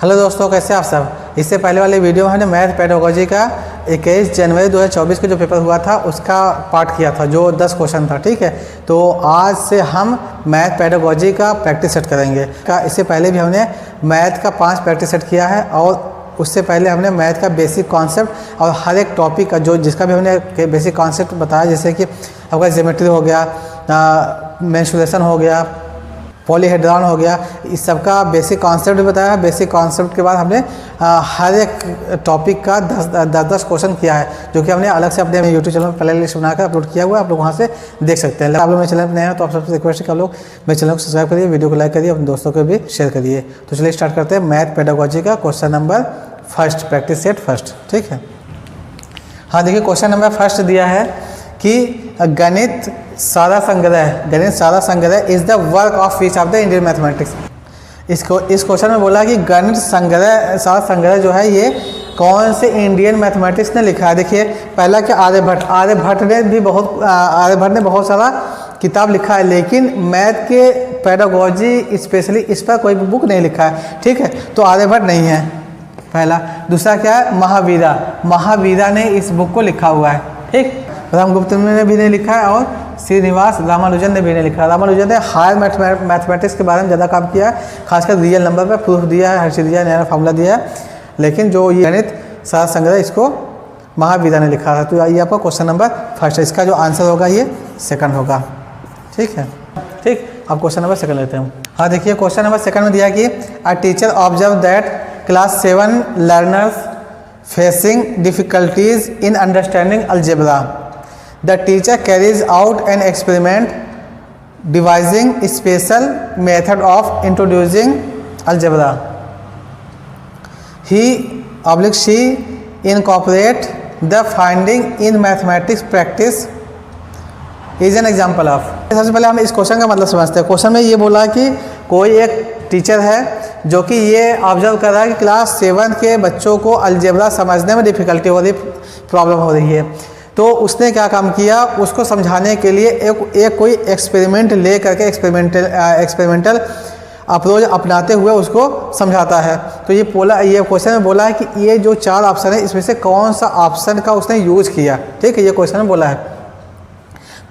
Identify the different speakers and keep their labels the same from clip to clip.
Speaker 1: Hello दोस्तों, कैसे आप सब। इससे पहले वाले वीडियो में हमने मैथ पेडागोजी का 21 जनवरी 2024 का जो पेपर हुआ था उसका पार्ट किया था, जो 10 क्वेश्चन था। ठीक है, तो आज से हम मैथ पेडागोजी का प्रैक्टिस सेट करेंगे। इससे पहले भी हमने मैथ का 5 प्रैक्टिस सेट किया है और उससे पहले हमने मैथ का बेसिक कॉन्सेप्ट और हर एक टॉपिक का जिसका भी हमने बेसिक कॉन्सेप्ट बताया, जैसे कि आपका ज्योमेट्री हो गया, मेंसुरेशन हो गया, पॉलीहेड्रॉन हो गया, इस सब का बेसिक कॉन्सेप्ट भी बताया। बेसिक कॉन्सेप्ट के बाद हमने हर एक टॉपिक का 10 क्वेश्चन किया है, जो कि हमने अलग से अपने यूट्यूब चैनल पर प्ले लिस्ट बनाकर अपलोड किया हुआ है। आप लोग वहाँ से देख सकते हैं। आप लोग मेरे चैनल पर नए हैं तो आप सबसे रिक्वेस्ट है कि आप लोग मेरे चैनल को सब्सक्राइब करिए, वीडियो को लाइक करिए, अपने दोस्तों को भी शेयर करिए। तो चलिए स्टार्ट करते हैं मैथ पेडागोजी का question number first, practice set first. ठीक है, हाँ देखिए, क्वेश्चन नंबर फर्स्ट दिया है कि गणित सारा संग्रह is the work of which of the Indian mathematics. इस क्वेश्चन में बोला कि गणित सारा संग्रह जो है ये कौन से इंडियन मैथमेटिक्स ने लिखा है। देखिए, पहला क्या, आर्यभट्ट ने बहुत सारा किताब लिखा है, लेकिन मैथ के पेडागोजी स्पेशली इस पर कोई बुक नहीं लिखा है। ठीक है, तो आर्यभट्ट नहीं है पहला। दूसरा क्या है, महावीरा ने इस बुक को लिखा हुआ है। ठीक, रामगुप्त ने भी नहीं लिखा है और श्रीनिवास रामानुजन ने भी नहीं लिखा। रामानुजन ने हायर मैथमेटिक्स के बारे में ज़्यादा काम किया है, खासकर रियल नंबर पर प्रूफ दिया है, हर चीज़ दिया है, नया फार्मूला दिया है। लेकिन जो ये गणित सारा संग्रह इसको महावीरा ने लिखा था। तो ये आपका क्वेश्चन नंबर फर्स्ट है। इसका जो आंसर होगा ये सेकंड होगा। ठीक है, ठीक, अब क्वेश्चन नंबर सेकंड लेते हैं। हाँ देखिए, क्वेश्चन नंबर सेकंड में दिया कि a teacher observe that class 7 learners facing difficulties in understanding algebra. The teacher carries out an experiment devising a special method of introducing algebra. She incorporate the finding in mathematics practice is an example of। सबसे पहले हम इस question का मतलब समझते हैं। Question में ये बोला कि कोई एक टीचर है जो कि ये ऑब्जर्व कर रहा है कि क्लास 7 के बच्चों को अलजेब्रा समझने में डिफ़िकल्टी हो रही, प्रॉब्लम हो रही है। तो उसने क्या काम किया, उसको समझाने के लिए एक कोई एक्सपेरिमेंट ले करके एक्सपेरिमेंटल अप्रोच अपनाते हुए उसको समझाता है। तो ये क्वेश्चन में बोला है कि ये जो 4 ऑप्शन है इसमें से कौन सा ऑप्शन का उसने यूज़ किया। ठीक है, ये क्वेश्चन में बोला है।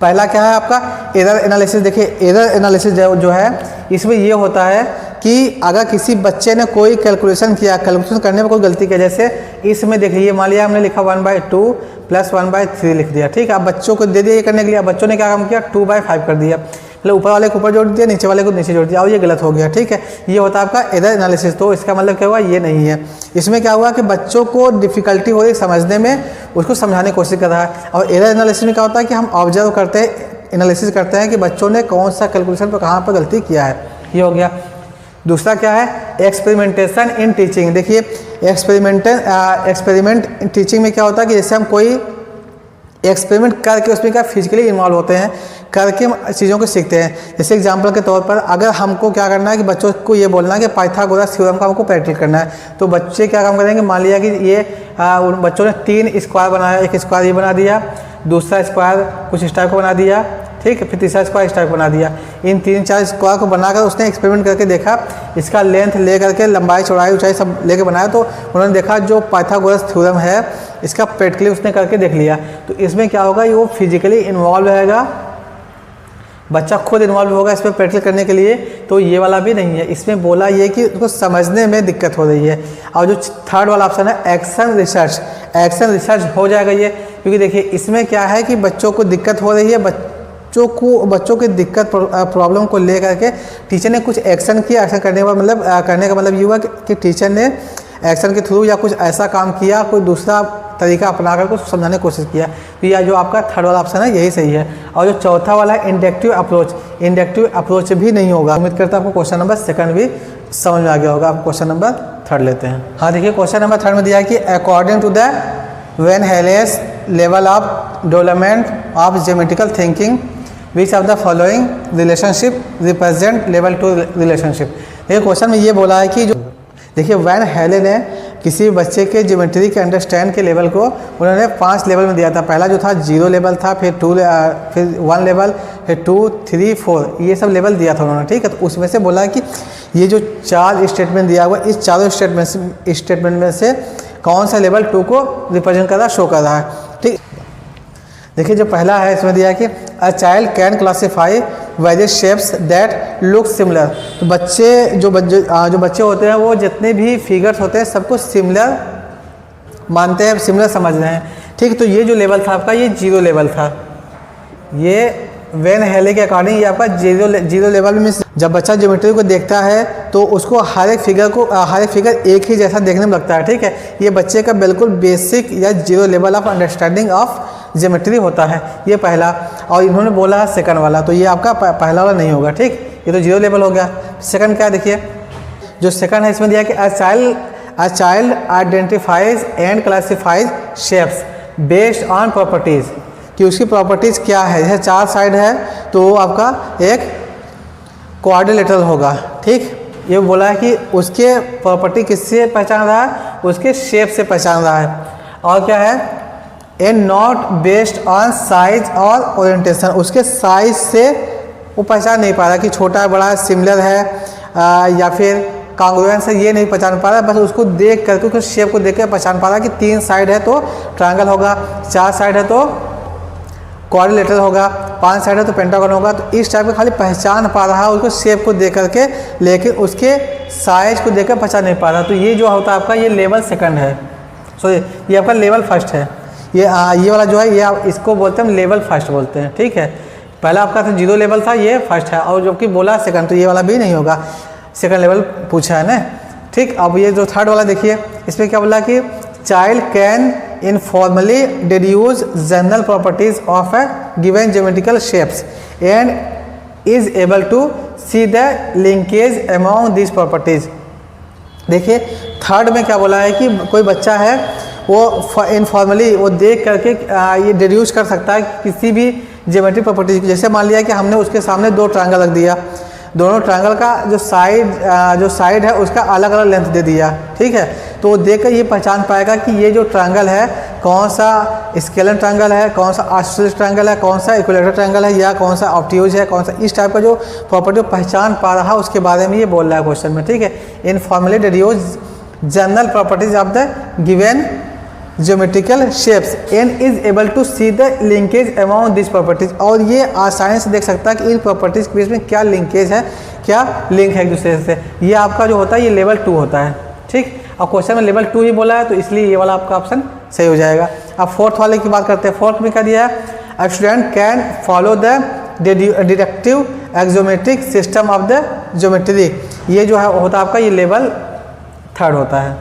Speaker 1: पहला क्या है आपका, एरर एनालिसिस। देखिए, एरर एनालिसिस जो है इसमें ये होता है कि अगर किसी बच्चे ने कोई कैलकुलेशन करने में कोई गलती की, जैसे इसमें देख लीजिए, मान लिया हमने लिखा 1/2 + 1/3 लिख दिया। ठीक है, अब बच्चों को दे दिया ये करने के लिए। बच्चों ने क्या काम किया, 2/5 कर दिया, मतलब ऊपर वाले को ऊपर जोड़ दिया, नीचे वाले को नीचे जोड़ दिया, और ये गलत हो गया। ठीक है, ये होता है आपका एरर एनालिसिस। तो इसका मतलब क्या हुआ, ये नहीं है। इसमें क्या हुआ कि बच्चों को डिफ़िकल्टी हो रही समझने में, उसको समझाने की कोशिश कर रहा है। और एरर एनालिसिस में क्या होता है कि हम ऑब्जर्व करते हैं, एनालिसिस करते हैं कि बच्चों ने कौन सा कैलकुलेशन पर कहाँ पर गलती किया है। ये हो गया। दूसरा क्या है, एक्सपेरिमेंटेशन इन टीचिंग। देखिए, एक्सपेरिमेंट इन टीचिंग में क्या होता है कि जैसे हम कोई एक्सपेरिमेंट करके उसमें क्या फिजिकली इन्वॉल्व होते हैं, करके चीज़ों को सीखते हैं। जैसे एग्जांपल के तौर पर अगर हमको क्या करना है कि बच्चों को ये बोलना है कि पाइथागोरस थ्योरम का हमको प्रैक्टिस करना है, तो बच्चे क्या काम करेंगे, मान लिया कि ये बच्चों ने 3 स्क्वायर बनाया, एक स्क्वायर ये बना दिया, दूसरा स्क्वायर कुछ इस टाइप को बना दिया। ठीक है, फिर तीसरा स्क्वायर इस टाइप बना दिया। इन 3-4 स्क्वायर को बनाकर उसने एक्सपेरिमेंट करके देखा, इसका लेंथ ले करके, लंबाई चौड़ाई ऊंचाई सब लेके बनाया। तो उन्होंने देखा जो पाइथागोरस थ्योरम है इसका प्रैक्टिकली उसने करके देख लिया। तो इसमें क्या होगा, ये वो फिजिकली इन्वॉल्व रहेगा, बच्चा खुद इन्वॉल्व होगा इसमें प्रैक्टिस करने के लिए। तो ये वाला भी नहीं है। इसमें बोला ये कि उसको समझने में दिक्कत हो रही है। और जो थर्ड वाला ऑप्शन है एक्शन रिसर्च हो जाएगा ये, क्योंकि देखिए इसमें क्या है कि बच्चों को दिक्कत हो रही है, बच्चों की दिक्कत प्रॉब्लम को ले करके टीचर ने कुछ एक्शन किया। एक्शन करने का मतलब ये हुआ कि टीचर ने एक्शन के थ्रू या कुछ ऐसा काम किया, कोई दूसरा तरीका अपना कर कुछ समझाने की कोशिश किया। तो यह जो आपका थर्ड वाला ऑप्शन है यही सही है। और जो चौथा वाला है इंडक्टिव अप्रोच भी नहीं होगा। उम्मीद करता हूँ आपको क्वेश्चन नंबर सेकंड भी समझ में आ गया होगा। आप क्वेश्चन नंबर थर्ड लेते हैं। हाँ देखिए, क्वेश्चन नंबर थर्ड में दिया है कि according to the Van Hiele's level of development of geometrical thinking which of the following relationship represent level 2 relationship. देखिए, क्वेश्चन में ये बोला है कि जो देखिए वैन हेले ने किसी बच्चे के ज्योमेट्री के अंडरस्टैंड के लेवल को उन्होंने 5 लेवल में दिया था। पहला जो था 0 लेवल था, फिर 1 लेवल, फिर 2, 3, 4, ये सब लेवल दिया था उन्होंने। ठीक है, तो उसमें से बोला कि ये जो 4 स्टेटमेंट दिया हुआ है, इस चारों स्टेटमेंट में से कौन सा लेवल 2 को रिप्रेजेंट कर रहा है, शो कर रहा है। ठीक, देखिए जो पहला है इसमें दिया कि a child can classify various shapes that look similar. तो जो बच्चे होते हैं वो जितने भी फिगर्स होते हैं सबको सिमिलर मानते हैं, सिमिलर समझ रहे हैं। ठीक, तो ये जो लेवल था आपका, ये 0 लेवल था। ये वेन हेले के अकॉर्डिंग ये आपका जीरो लेवल में, जब बच्चा ज्योमेट्री को देखता है तो उसको हर एक फिगर एक ही जैसा देखने में लगता है। ठीक है, ये बच्चे का बिल्कुल बेसिक या 0 level of understanding of geometry होता है, ये पहला। और इन्होंने बोला है सेकंड वाला, तो ये आपका पहला वाला नहीं होगा। ठीक, ये तो 0 लेवल हो गया। सेकंड क्या देखिए, जो सेकंड है इसमें दिया कि a child identifies and classifies shapes based on properties, कि उसकी प्रॉपर्टीज़ क्या है। जैसे 4 साइड है तो आपका एक क्वाड्रिलेटरल होगा। ठीक, ये बोला है कि उसके प्रॉपर्टी किससे पहचान रहा है, उसके शेप से पहचान रहा है। और क्या है, and not based on size और ओरिएंटेशन, उसके साइज से वो पहचान नहीं पा रहा कि छोटा है बड़ा है, सिमिलर है या फिर कांग्रुएंस है, ये नहीं पहचान पा रहा। बस उसको देख करके, उसके शेप को देख कर पहचान पा रहा कि 3 साइड है तो ट्रायंगल होगा, 4 साइड है तो क्वाड्रिलेटरल होगा, 5 साइड है तो पेंटागन होगा। तो इस टाइप का खाली पहचान पा रहा है उसको शेप को देख करके, लेकिन उसके साइज को देखकर पहचान नहीं पा रहा। तो ये जो होता है आपका, ये लेवल सेकंड है, सॉरी ये आपका लेवल फर्स्ट है। ये वाला जो है, ये आप इसको बोलते हैं लेवल फर्स्ट बोलते हैं। ठीक है, पहला आपका तो 0 लेवल था, ये फर्स्ट है। और जबकि बोला सेकंड, तो ये वाला भी नहीं होगा, सेकंड लेवल पूछा है ना। ठीक, अब ये जो थर्ड वाला देखिए, इसमें क्या बोला कि child can informally deduce general properties of a given geometrical shapes and is able to see the linkage among this properties. देखिए थर्ड में क्या बोला है कि कोई बच्चा है वो इनफॉर्मली वो देख करके ये डिड्यूस कर सकता है किसी भी ज्योमेट्रिक प्रॉपर्टीज। जैसे मान लिया कि हमने उसके सामने 2 ट्रायंगल रख दिया, दोनों ट्रायंगल का जो साइड है उसका अलग अलग लेंथ दे दिया। ठीक है, तो वो देखकर ये पहचान पाएगा कि ये जो ट्रायंगल है कौन सा स्केलर ट्रायंगल है, कौन सा आइसोसेलेस ट्रायंगल है, कौन सा इक्विलेटरल ट्रायंगल है, या कौन सा ऑब्ट्यूज है, कौन सा, इस टाइप का जो प्रॉपर्टी पहचान पा रहा है उसके बारे में ये बोल रहा है क्वेश्चन में। ठीक है, informally deduce general properties of the given geometrical shapes and is able to see the linkage among this properties. और ये आसानी से देख सकता है कि इन प्रॉपर्टीज के बीच में क्या लिंकेज है, क्या लिंक है एक दूसरे से। ये आपका जो होता है ये लेवल 2 होता है। ठीक, और क्वेश्चन में लेवल 2 ही बोला है तो इसलिए ये वाला आपका ऑप्शन सही हो जाएगा। अब फोर्थ वाले की बात करते हैं। फोर्थ में क्या दिया है, a student can follow the deductive axiomatic system of the geometry. ये जो है होता है आपका ये लेवल 3 होता है।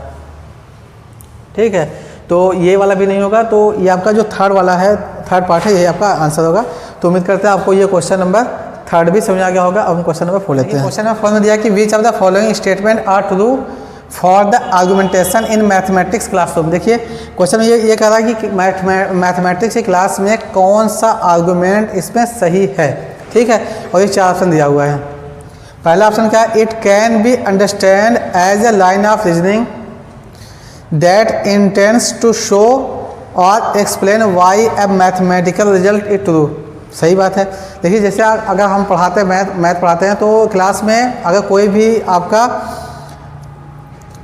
Speaker 1: ठीक है, तो ये वाला भी नहीं होगा। तो ये आपका जो थर्ड वाला है, थर्ड पार्ट है, ये आपका आंसर होगा। तो उम्मीद करते हैं आपको ये क्वेश्चन नंबर 3 भी समझ आ गया होगा। अब हम क्वेश्चन नंबर 4 लेते हैं। क्वेश्चन नंबर 4 में दिया कि which of the following statement are true for the argumentation in mathematics classroom. देखिए क्वेश्चन में ये कह रहा है कि मैथमेटिक्स की क्लास में कौन सा आर्गुमेंट इसमें सही है। ठीक है, और ये 4 ऑप्शन दिया हुआ है। पहला ऑप्शन क्या है, it can be understand as a line of reasoning that intends to show or explain why a mathematical result is true। सही बात है। देखिए जैसे अगर हम पढ़ाते हैं मैथ पढ़ाते हैं तो क्लास में अगर कोई भी आपका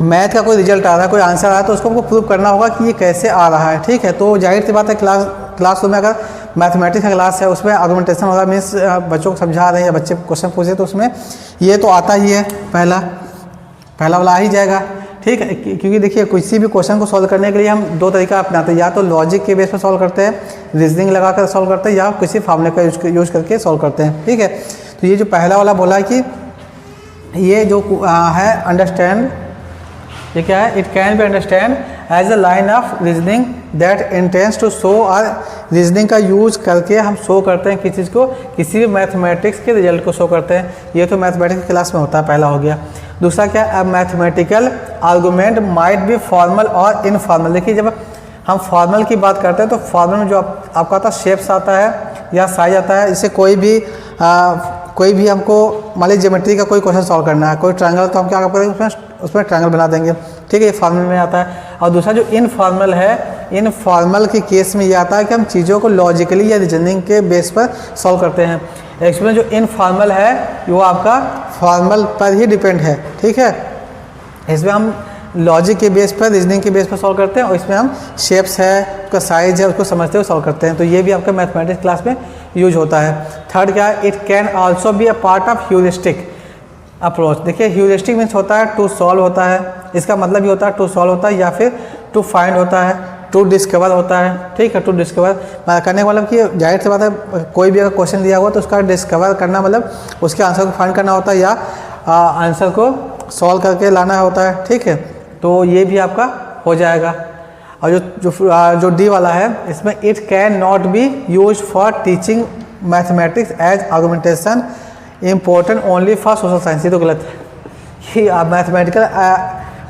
Speaker 1: मैथ का कोई रिजल्ट आ रहा है, कोई आंसर आ रहा है, तो उसको हमको प्रूव करना होगा कि ये कैसे आ रहा है। ठीक है, तो जाहिर सी बात है क्लासरूम में अगर मैथमेटिक्स का क्लास है उसमें आर्गुमेंटेशन हो रहा है, मीन्स बच्चों को समझा रहे हैं या बच्चे क्वेश्चन पूछ रहे हैं, तो उसमें ये तो आता ही है, पहला वाला आ ही जाएगा। ठीक है, क्योंकि देखिए किसी भी क्वेश्चन को सॉल्व करने के लिए हम 2 तरीका अपनाते हैं, या तो लॉजिक के बेस पर सॉल्व करते हैं, रीजनिंग लगा कर सॉल्व करते हैं, या किसी फार्मूले का यूज करके सॉल्व करते हैं। ठीक है, तो ये जो पहला वाला बोला है कि ये जो है अंडरस्टैंड, ये क्या है, it can be understand as a line of reasoning that intends to show. और रीजनिंग का यूज करके हम शो करते हैं किसी चीज़ को, किसी भी मैथमेटिक्स के रिजल्ट को शो करते हैं। ये तो मैथमेटिक्स क्लास में होता है, पहला हो गया। दूसरा क्या है, mathematical argument might be formal और इनफॉर्मल। देखिए जब हम फॉर्मल की बात करते हैं तो फॉर्मल में जो आपका आता है शेप्स आता है या साइज आता है। इससे कोई भी हमको मान लीजिए ज्योमेट्री का कोई क्वेश्चन सॉल्व करना है, कोई ट्रायंगल, तो हम क्या करेंगे उसमें ट्रायंगल बना देंगे। ठीक है, ये फॉर्मल में आता है। और दूसरा जो इनफॉर्मल है, इनफॉर्मल के केस में ये आता है कि हम चीज़ों को लॉजिकली या रीजनिंग के बेस पर सॉल्व करते हैं। एक्चुअली जो इनफॉर्मल है वो आपका फॉर्मल पर ही डिपेंड है, ठीक है। इसमें हम लॉजिक के बेस पर, रीजनिंग के बेस पर सॉल्व करते हैं और इसमें हम शेप्स है, उसका साइज है, उसको समझते हुए सॉल्व करते हैं। तो ये भी आपका मैथमेटिक्स क्लास में यूज होता है। थर्ड क्या है, it can also be a part of heuristic approach. देखिए ह्यूरिस्टिक मीन्स होता है टू सॉल्व होता है, इसका मतलब ये होता है टू सॉल्व होता है या फिर टू फाइंड होता है, टू डिस्कवर होता है, ठीक है। टू डिस्कवर करने का मतलब कि जाहिर सी बात है, कोई भी अगर क्वेश्चन दिया हुआ तो उसका डिस्कवर करना मतलब उसके आंसर को फाइंड करना होता है या आंसर को सॉल्व करके लाना होता है, ठीक है। तो ये भी आपका हो जाएगा। और जो डी वाला है इसमें it can not be use for teaching mathematics as argumentation important only for social science. ये तो गलत है कि आप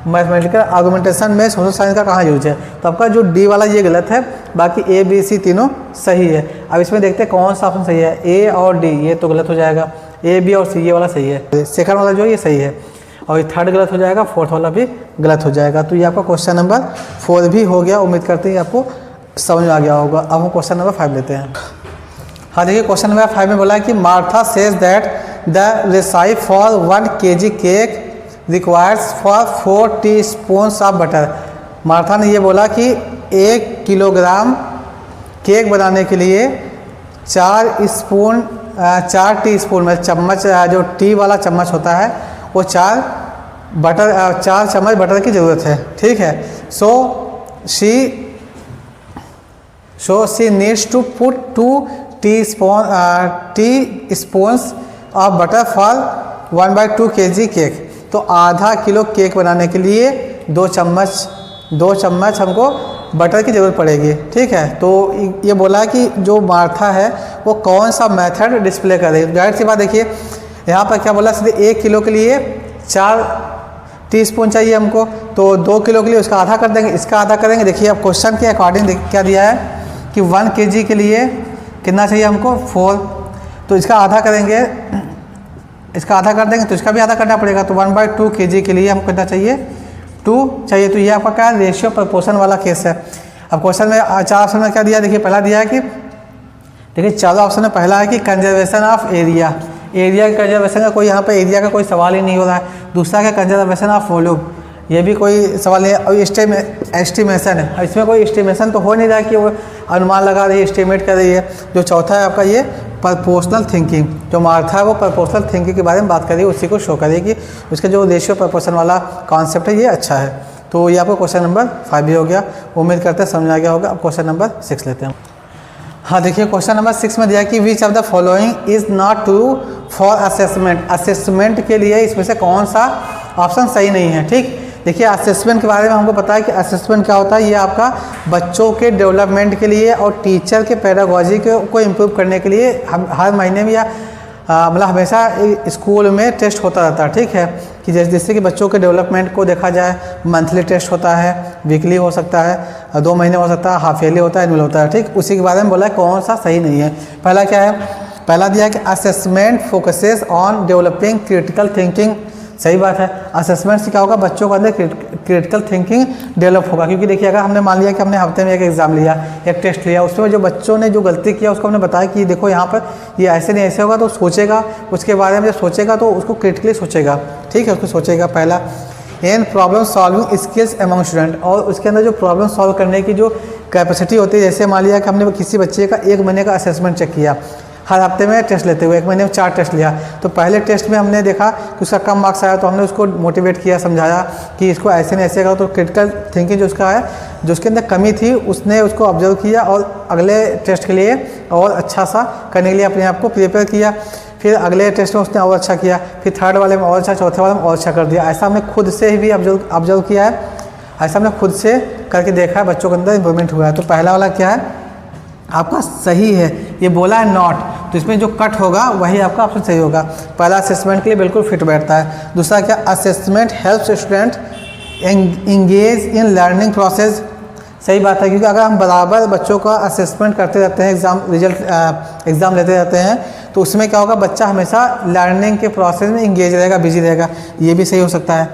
Speaker 1: मैथमेटिकल आर्गुमेंटेशन में सोशल साइंस का कहाँ यूज है। तो आपका जो डी वाला ये गलत है, बाकी ए बी सी तीनों सही है। अब इसमें देखते हैं कौन सा ऑप्शन सही है, ए और डी, ये तो गलत हो जाएगा। ए बी और सी ये वाला सही है, सेकंड वाला जो है ये सही है और ये थर्ड गलत हो जाएगा, फोर्थ वाला भी गलत हो जाएगा। तो ये आपका क्वेश्चन नंबर 4 भी हो गया। उम्मीद करते हैं आपको समझ में आ गया होगा। अब हम क्वेश्चन नंबर 5 लेते हैं। हाँ देखिए क्वेश्चन नंबर 5 में बोला है कि Martha says that the recipe for 1 kg cake requires for 4 teaspoons of butter. Martha ने ये बोला कि 1 किलोग्राम केक बनाने के लिए 4 टीस्पून में चम्मच, जो टी वाला चम्मच होता है वो 4 चम्मच बटर की ज़रूरत है, ठीक है। So she needs to put 2 teaspoons of butter for 1/2 kg cake. तो आधा किलो केक बनाने के लिए 2 चम्मच हमको बटर की ज़रूरत पड़ेगी, ठीक है। तो ये बोला कि जो मार्था है वो कौन सा मेथड डिस्प्ले करेगी। जाहिर सी बात देखिए यहाँ पर क्या बोला, सीधे 1 किलो के लिए 4 टीस्पून चाहिए हमको, तो 2 किलो के लिए उसका आधा कर देंगे, इसका आधा करेंगे। देखिए अब क्वेश्चन के अकॉर्डिंग क्या दिया है कि 1 kg के लिए कितना चाहिए हमको 4, तो इसका आधा करेंगे, इसका आधा कर देंगे तो इसका भी आधा करना पड़ेगा। तो 1/2 kg के लिए हमको कितना चाहिए 2 चाहिए। तो ये आपका क्या रेशियो प्रपोर्शन वाला केस है। अब क्वेश्चन में 4 ऑप्शन में क्या दिया, देखिए पहला दिया है कि, देखिए चारों ऑप्शन में पहला है कि कंजर्वेशन ऑफ एरिया के कंजर्वेशन का कोई यहाँ पे एरिया का कोई सवाल ही नहीं हो रहा है। दूसरा क्या कंजर्वेशन ऑफ वॉल्यूम, ये भी कोई सवाल नहीं है। और एस्टिमेशन है, इसमें कोई एस्टिमेशन तो हो नहीं रहा कि वो अनुमान लगा रही है, एस्टिमेट कर रही है। जो चौथा है आपका ये प्रपोर्शनल थिंकिंग, जो मार्था है वो प्रपोर्शनल थिंकिंग के बारे में बात कर रही है, उसी को शो करेगी। उसका जो रेशियो प्रपोर्शन वाला कॉन्सेप्ट है ये अच्छा है। तो ये आपको क्वेश्चन नंबर 5 भी हो गया। उम्मीद करते हैं समझ आ गया होगा। अब क्वेश्चन नंबर 6 लेते हैं। हाँ देखिए क्वेश्चन नंबर 6 में दिया कि which of the following is not true for assessment. Assessment के लिए इसमें से कौन सा ऑप्शन सही नहीं है, ठीक। देखिए असेसमेंट के बारे में हमको पता है कि असेसमेंट क्या होता है, ये आपका बच्चों के डेवलपमेंट के लिए और टीचर के पेडागोजी को इम्प्रूव करने के लिए हम हर महीने में या मतलब हमेशा स्कूल में टेस्ट होता रहता है, ठीक है। कि जिससे कि बच्चों के डेवलपमेंट को देखा जाए। मंथली टेस्ट होता है, वीकली हो सकता है, 2 महीने हो सकता है, हाफ ईयरली होता है, एनुअल होता है, ठीक। उसी के बारे में बोला है कौन सा सही नहीं है। पहला क्या है, पहला दिया है कि assessment focuses on developing critical thinking. सही बात है। असेसमेंट से क्या होगा, बच्चों के अंदर क्रिटिकल थिंकिंग डेवलप होगा। क्योंकि देखिए अगर हमने मान लिया कि हमने हफ्ते में एक एग्जाम लिया, एक टेस्ट लिया, उसमें जो बच्चों ने जो गलती किया उसको हमने बताया कि देखो यहाँ पर ये ऐसे नहीं ऐसे होगा, तो सोचेगा, उसके बारे में जब सोचेगा तो उसको क्रिटिकली सोचेगा, ठीक है, उसको सोचेगा। पहला in problem solving skills among student, और उसके अंदर जो प्रॉब्लम सॉल्व करने की जो कैपेसिटी होती है। जैसे मान लिया कि हमने किसी बच्चे का 1 महीने का असेसमेंट चेक किया, हर हफ्ते में टेस्ट लेते हुए 1 महीने में 4 टेस्ट लिया। तो पहले टेस्ट में हमने देखा कि उसका कम मार्क्स आया, तो हमने उसको मोटिवेट किया, समझाया कि इसको ऐसे नहीं ऐसे करो। तो क्रिटिकल थिंकिंग जो उसका है, जो उसके अंदर कमी थी, उसने उसको ऑब्जर्व किया और अगले टेस्ट के लिए और अच्छा सा करने के लिए अपने आप को प्रिपेयर किया। फिर अगले टेस्ट में उसने और अच्छा किया, फिर थर्ड वाले में और अच्छा, चौथे वाले में और अच्छा कर दिया। ऐसा हमने खुद से भी ऑब्जर्व किया है, ऐसा हमने खुद से करके देखा है, बच्चों के अंदर इंप्रूवमेंट हुआ है। तो पहला वाला क्या है आपका सही है। ये बोला है नॉट, तो इसमें जो कट होगा वही आपका ऑप्शन सही होगा। पहला असेसमेंट के लिए बिल्कुल फिट बैठता है। दूसरा क्या, assessment helps student engage in learning process. सही बात है, क्योंकि अगर हम बराबर बच्चों का असेसमेंट करते रहते हैं, एग्ज़ाम लेते रहते हैं, तो उसमें क्या होगा, बच्चा हमेशा लर्निंग के प्रोसेस में इंगेज रहेगा, बिजी रहेगा। ये भी सही हो सकता है।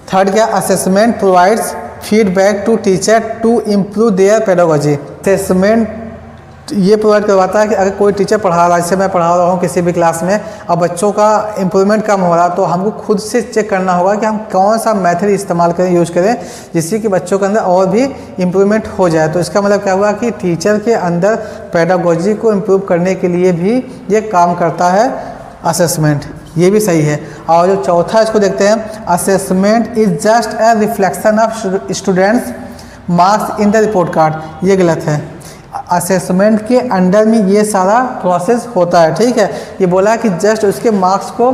Speaker 1: थर्ड क्या, assessment provides feedback to teacher to improve their pedagogy. Assessment ये प्रोवाइड करवाता है कि अगर कोई टीचर पढ़ा रहा है, जैसे मैं पढ़ा रहा हूँ किसी भी क्लास में, अब बच्चों का इम्प्रूवमेंट कम हो रहा, तो हमको खुद से चेक करना होगा कि हम कौन सा मेथड इस्तेमाल करें, यूज़ करें, जिससे कि बच्चों के अंदर और भी इम्प्रूवमेंट हो जाए। तो इसका मतलब क्या हुआ कि टीचर के अंदर पेडागोजी को इम्प्रूव करने के लिए भी ये काम करता है असेसमेंट, ये भी सही है। और जो चौथा इसको देखते हैं, assessment is just a reflection of students marks in the report card, ये गलत है। असेसमेंट के अंडर में ये सारा प्रोसेस होता है, ठीक है। ये बोला है कि जस्ट उसके मार्क्स को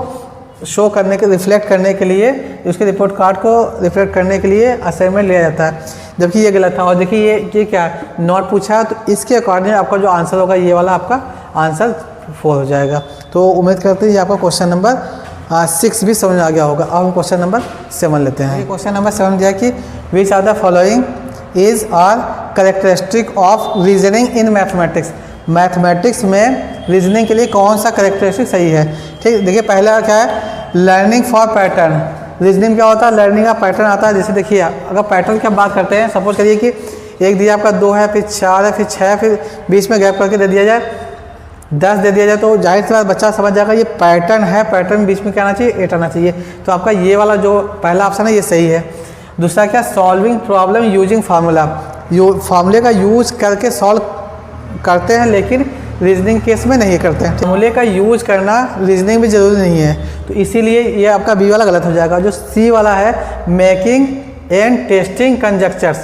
Speaker 1: शो करने के, रिफ्लेक्ट करने के लिए, उसके रिपोर्ट कार्ड को रिफ्लेक्ट करने के लिए असाइनमेंट लिया जाता है, जबकि ये गलत था। और देखिए ये क्या है, नॉट पूछा है, तो इसके अकॉर्डिंग आपका जो आंसर होगा ये वाला आपका आंसर 4 हो जाएगा। तो उम्मीद करते हैं ये आपका क्वेश्चन नंबर 6 भी समझ आ गया होगा। अब हम क्वेश्चन नंबर 7 लेते हैं। क्वेश्चन नंबर 7 दिया कि which are the following is are characteristic of reasoning in mathematics. Mathematics में रीजनिंग के लिए कौन सा करेक्टरिस्टिक सही है, ठीक। देखिए पहला क्या है, लर्निंग फॉर पैटर्न। रीजनिंग क्या होता है, लर्निंग का पैटर्न आता है। जैसे देखिए अगर पैटर्न की बात करते हैं, सपोज करिए कि एक दिया आपका 2 है, फिर 4 है, फिर 6 है, फिर बीच में गैप करके दे दिया जाए 10 दे दिया जाए, तो जाहिर सी बात बच्चा समझ जाएगा ये पैटर्न है, पैटर्न बीच में क्या आना चाहिए, 8 आना चाहिए। तो आपका ये वाला जो पहला ऑप्शन है ये सही है। दूसरा क्या, सॉल्विंग प्रॉब्लम यूजिंग फार्मूला। फार्मूले का यूज करके सॉल्व करते हैं, लेकिन रीजनिंग केस में नहीं करते हैं। फार्मूले का यूज करना रीजनिंग में ज़रूरी नहीं है, तो इसीलिए ये आपका बी वाला गलत हो जाएगा। जो सी वाला है, मेकिंग एंड टेस्टिंग कंजक्चर्स,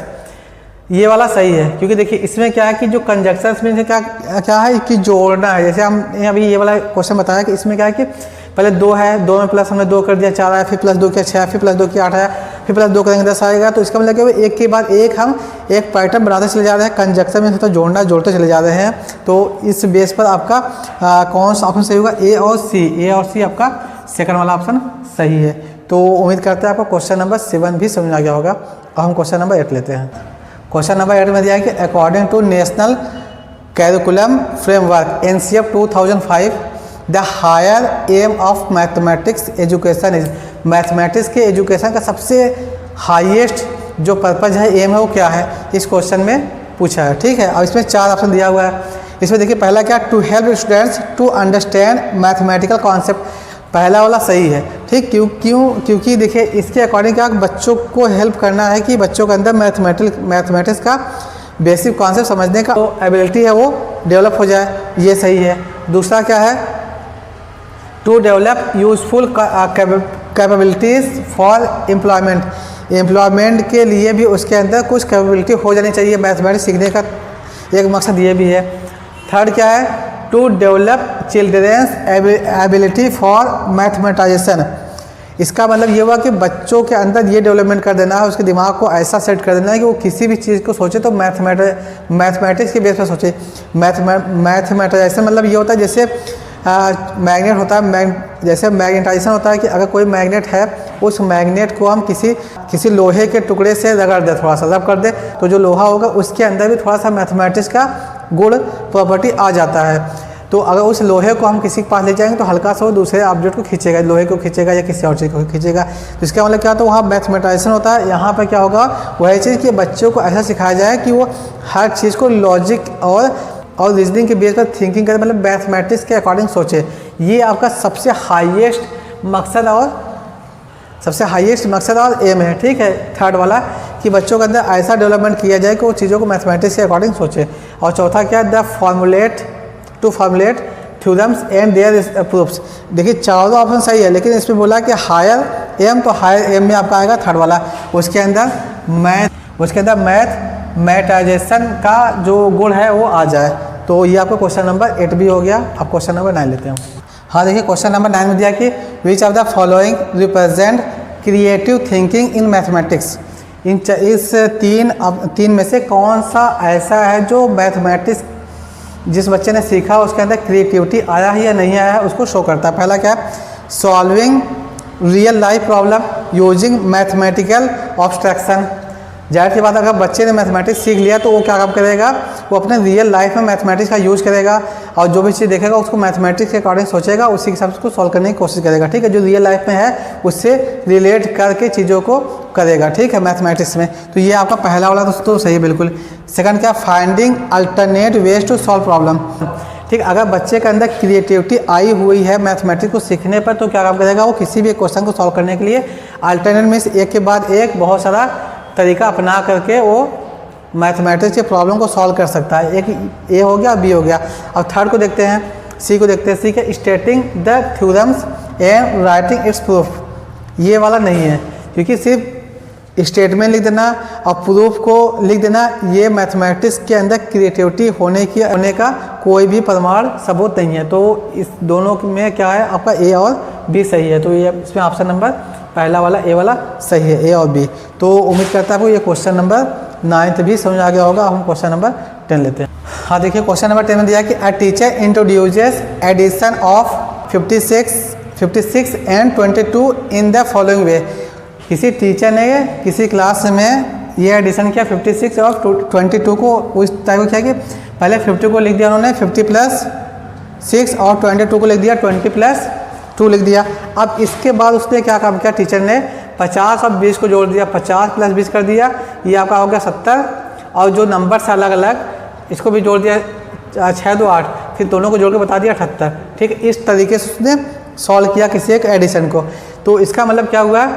Speaker 1: ये वाला सही है। क्योंकि देखिए इसमें क्या है कि जो कंजक्शंस में क्या है कि जोड़ना है। जैसे हम अभी ये वाला क्वेश्चन बताया कि इसमें क्या है कि पहले 2 है, 2 में प्लस हमने 2 कर दिया 4 आया, फिर प्लस 2 किया 6, फिर प्लस 2 किया 8 आया, फिर प्लस 2 करेंगे 10 आएगा। तो इसका मतलब क्या है, एक के बाद एक हम एक पैटर्न बनाते चले जा रहे हैं। कंजक्शन में तो जोड़ना जोड़ते चले जा रहे हैं। तो इस बेस पर आपका कौन सा ऑप्शन सही होगा, ए और सी। ए और सी आपका सेकंड वाला ऑप्शन सही है। तो उम्मीद करते हैं आपको क्वेश्चन नंबर 7 भी समझ आ गया होगा। अब हम क्वेश्चन नंबर 8 लेते हैं। क्वेश्चन नंबर 8 में दिया है कि according to national curriculum framework NCF 2005 the higher aim of mathematics education is. Mathematics के एजुकेशन का सबसे हाईएस्ट जो पर्पज है, एम है, वो क्या है, इस क्वेश्चन में पूछा है, ठीक है। और इसमें 4 ऑप्शन दिया हुआ है। इसमें देखिए पहला क्या, to help students to understand mathematical concept. पहला वाला सही है, ठीक। क्योंकि देखिए इसके अकॉर्डिंग क्या, बच्चों को हेल्प करना है कि बच्चों के अंदर मैथमेटिक्स का बेसिक कॉन्सेप्ट समझने का जो एबिलिटी है वो डेवलप हो जाए, ये सही है। दूसरा क्या है, to develop useful capabilities for employment के लिए भी उसके अंदर कुछ कैपेबिलिटी हो जानी चाहिए। मैथमेटिक्स सीखने का एक मकसद ये भी है। थर्ड क्या है, to develop children's ability for mathematisation. इसका मतलब ये हुआ कि बच्चों के अंदर ये डेवलपमेंट कर देना है, उसके दिमाग को ऐसा सेट कर देना है कि वो किसी भी चीज़ को सोचे तो मैथमेटिक्स के बेस पर सोचे। मैथमेटाइजेशन मतलब ये होता है जैसे मैग्नेट होता है, जैसे मैग्नेटाइजेशन होता है कि अगर कोई मैग्नेट है, उस मैग्नेट को हम किसी लोहे के टुकड़े से रगड़ दे, थोड़ा सा रब कर दे, तो जो लोहा होगा उसके अंदर भी थोड़ा सा मैथमेटिक्स का गुण प्रॉपर्टी आ जाता है। तो अगर उस लोहे को हम किसी के पास ले जाएंगे तो हल्का सा वो दूसरे ऑब्जेक्ट को खींचेगा, लोहे को खींचेगा या किसी और चीज़ को खींचेगा। तो इसका मतलब क्या, तो वहाँ मैथमेटाइजेशन होता है। यहाँ पर क्या होगा, वही चीज़ कि बच्चों को ऐसा सिखाया जाए कि वो हर चीज़ को लॉजिक और रीजनिंग के बेस पर थिंकिंग करें, मतलब मैथमेटिक्स के अकॉर्डिंग सोचे। ये आपका सबसे हाईएस्ट मकसद और एम है, ठीक है। थर्ड वाला कि बच्चों के अंदर ऐसा डेवलपमेंट किया जाए कि वो चीज़ों को मैथमेटिक्स के अकॉर्डिंग सोचे। और चौथा क्या, the formulate theorems and their proofs. देखिए चारों ऑप्शन सही है, लेकिन इसमें बोला कि हायर एम, तो हायर एम में आपका आएगा थर्ड वाला। उसके अंदर मैथमेटाइजेशन का जो गुण है वो आ जाए। तो ये आपका क्वेश्चन नंबर 8 भी हो गया। अब क्वेश्चन नंबर 9 लेते हैं। हाँ देखिए क्वेश्चन नंबर 9 में दिया कि which of the following represent creative thinking in mathematics. इस तीन में से कौन सा ऐसा है जो मैथमेटिक्स जिस बच्चे ने सीखा उसके अंदर क्रिएटिविटी आया है या नहीं आया है उसको शो करता है। पहला क्या है, solving real life problem using mathematical abstraction. जाहिर सी बात, अगर बच्चे ने मैथमेटिक्स सीख लिया तो वो क्या काम करेगा, वो अपने रियल लाइफ में मैथमेटिक्स का यूज़ करेगा और जो भी चीज़ देखेगा उसको मैथमेटिक्स के अकॉर्डिंग सोचेगा, उसी के हिसाब से उसको सॉल्व करने की कोशिश करेगा, ठीक है। जो रियल लाइफ में है उससे रिलेट करके चीज़ों को करेगा, ठीक है, मैथमेटिक्स में। तो ये आपका पहला वाला दोस्तों सही है बिल्कुल। सेकंड क्या, finding alternate ways to solve problem, ठीक। अगर बच्चे के अंदर क्रिएटिविटी आई हुई है मैथमेटिक्स को सीखने पर तो क्या काम करेगा, वो किसी भी क्वेश्चन को सॉल्व करने के लिए अल्टरनेट मीन्स एक के बाद एक बहुत सारा तरीका अपना करके वो मैथमेटिक्स के प्रॉब्लम को सॉल्व कर सकता है। एक ए हो गया, बी हो गया। अब थर्ड को देखते हैं, सी को देखते हैं। सी के stating the theorems and writing it's proof, ये वाला नहीं है, क्योंकि सिर्फ स्टेटमेंट लिख देना और प्रूफ को लिख देना ये मैथमेटिक्स के अंदर क्रिएटिविटी होने का कोई भी प्रमाण सबूत नहीं है। तो इस दोनों में क्या है, आपका ए और बी सही है। तो ये इसमें ऑप्शन नंबर पहला वाला ए वाला सही है, ए और बी। तो उम्मीद करता है आपको ये क्वेश्चन नंबर 9 भी समझ आ गया होगा। हम क्वेश्चन नंबर 10 लेते हैं। हाँ देखिए, क्वेश्चन नंबर 10 में दिया कि a teacher introduces addition of 56 and 22 in the following way. किसी टीचर ने किसी क्लास में ये एडिशन किया 56 और 22 को, उस टाइप को क्या कि पहले 50 को लिख दिया उन्होंने 50 + 6 और 22 को लिख दिया 20 + 2 लिख दिया। अब इसके बाद उसने क्या काम किया, टीचर ने 50 और 20 को जोड़ दिया, 50 + 20 कर दिया, ये आपका हो गया 70। और जो नंबर से अलग अलग इसको भी जोड़ दिया, 6 2 8, फिर दोनों को जोड़ के बता दिया 78, ठीक। इस तरीके से उसने सॉल्व किया किसी एक एडिशन को। तो इसका मतलब क्या हुआ,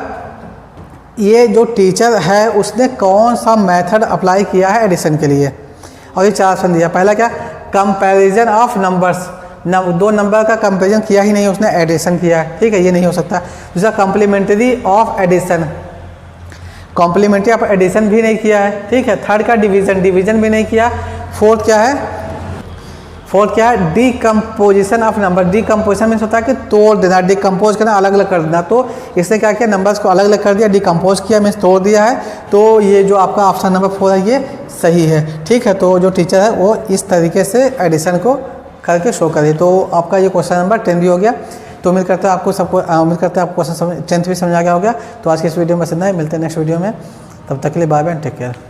Speaker 1: ये जो टीचर है उसने कौन सा मेथड अप्लाई किया है एडिशन के लिए। और ये 4 ऑप्शन दिया। पहला क्या, कंपैरिजन ऑफ नंबर्स, दो नंबर का कंपैरिजन किया ही नहीं उसने, एडिशन किया है, ठीक है, ये नहीं हो सकता। दूसरा complementary of addition, complementary of addition भी नहीं किया है, ठीक है। थर्ड का डिवीजन भी नहीं किया। फोर्थ क्या है, decomposition of number. Decomposition means होता है कि तोड़ देना, डिकम्पोज करना, अलग अलग कर देना। तो इसने क्या किया, नंबर्स को अलग अलग कर दिया, डिकम्पोज किया मीन्स तोड़ दिया है। तो ये जो आपका ऑप्शन नंबर 4 है ये सही है, ठीक है। तो जो टीचर है वो इस तरीके से एडिशन को करके शो करे। तो आपका ये क्वेश्चन नंबर 10 भी हो गया। तो उम्मीद करता है आपको क्वेश्चन 10th भी समझ आ गया होगा। तो आज की इस वीडियो में बस इतना ही, मिलते हैं नेक्स्ट वीडियो में। तब तक के लिए बाय बाय, टेक केयर।